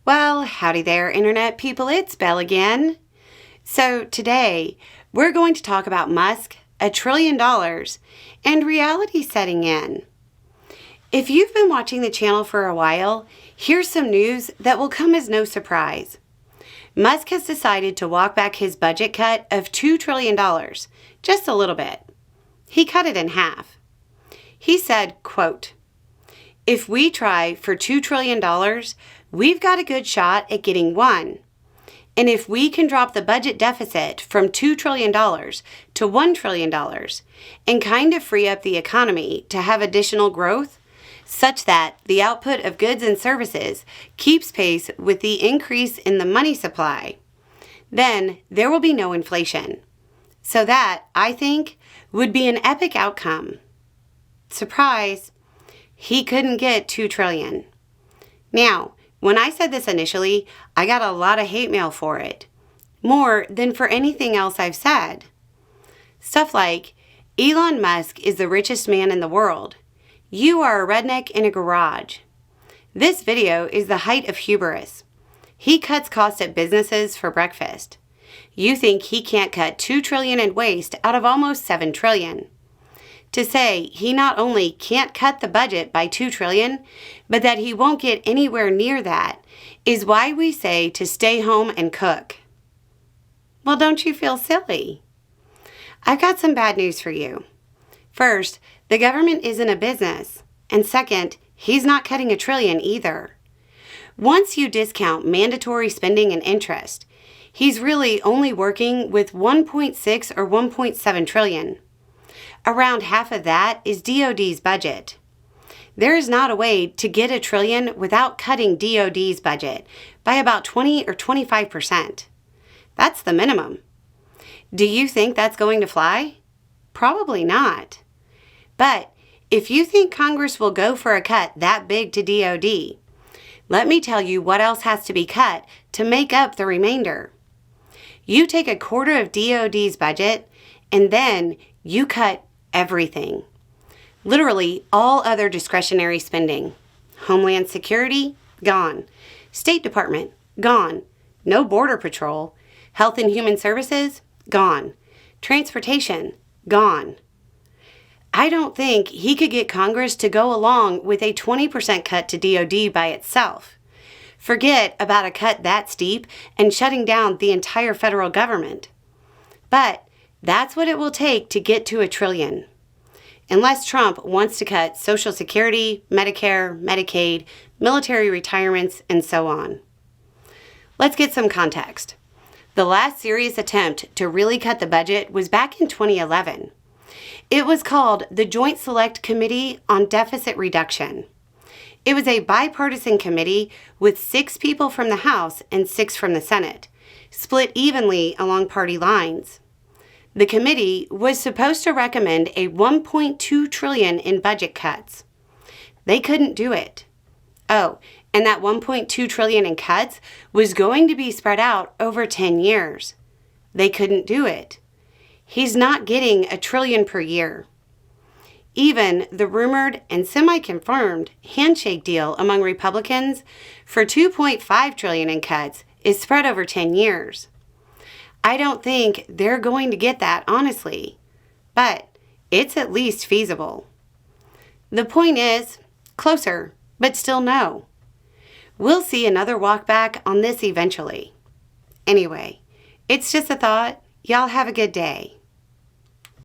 Well, howdy there, Internet people. It's Belle again. So today, we're going to talk about Musk, $1 trillion, and reality setting in. If you've been watching the channel for a while, here's some news that will come as no surprise. Musk has decided to walk back his budget cut of $2 trillion, just a little bit. He cut it in half. He said, quote, "If we try for $2 trillion, we've got a good shot at getting one. And if we can drop the budget deficit from $2 trillion to $1 trillion and kind of free up the economy to have additional growth, such that the output of goods and services keeps pace with the increase in the money supply, then there will be no inflation. So that, I think, would be an epic outcome." Surprise! He couldn't get $2 trillion. Now, when I said this initially, I got a lot of hate mail for it. More than for anything else I've said. Stuff like, Elon Musk is the richest man in the world. You are a redneck in a garage. This video is the height of hubris. He cuts costs at businesses for breakfast. You think he can't cut $2 trillion in waste out of almost $7 trillion. To say he not only can't cut the budget by $2 trillion, but that he won't get anywhere near that is why we say to stay home and cook. Well, don't you feel silly? I've got some bad news for you. First, the government isn't a business. And second, he's not cutting $1 trillion either. Once you discount mandatory spending and interest, he's really only working with 1.6 or 1.7 trillion. Around half of that is DOD's budget. There is not a way to get $1 trillion without cutting DOD's budget by about 20 or 25%. That's the minimum. Do you think that's going to fly? Probably not. But if you think Congress will go for a cut that big to DOD, let me tell you what else has to be cut to make up the remainder. You take a quarter of DOD's budget and then you cut everything. Literally all other discretionary spending. Homeland Security, gone. State Department, gone. No Border Patrol. Health and Human Services, gone. Transportation, gone. I don't think he could get Congress to go along with a 20% cut to DOD by itself. Forget about a cut that steep and shutting down the entire federal government. But that's what it will take to get to $1 trillion. Unless Trump wants to cut Social Security, Medicare, Medicaid, military retirements, and so on. Let's get some context. The last serious attempt to really cut the budget was back in 2011. It was called the Joint Select Committee on Deficit Reduction. It was a bipartisan committee with 6 people from the House and 6 from the Senate, split evenly along party lines. The committee was supposed to recommend a $1.2 trillion in budget cuts. They couldn't do it. Oh, and that $1.2 trillion in cuts was going to be spread out over 10 years. They couldn't do it. He's not getting $1 trillion per year. Even the rumored and semi-confirmed handshake deal among Republicans for $2.5 trillion in cuts is spread over 10 years. I don't think they're going to get that, honestly, but it's at least feasible. The point is, closer, but still no. We'll see another walk back on this eventually. Anyway, it's just a thought. Y'all have a good day.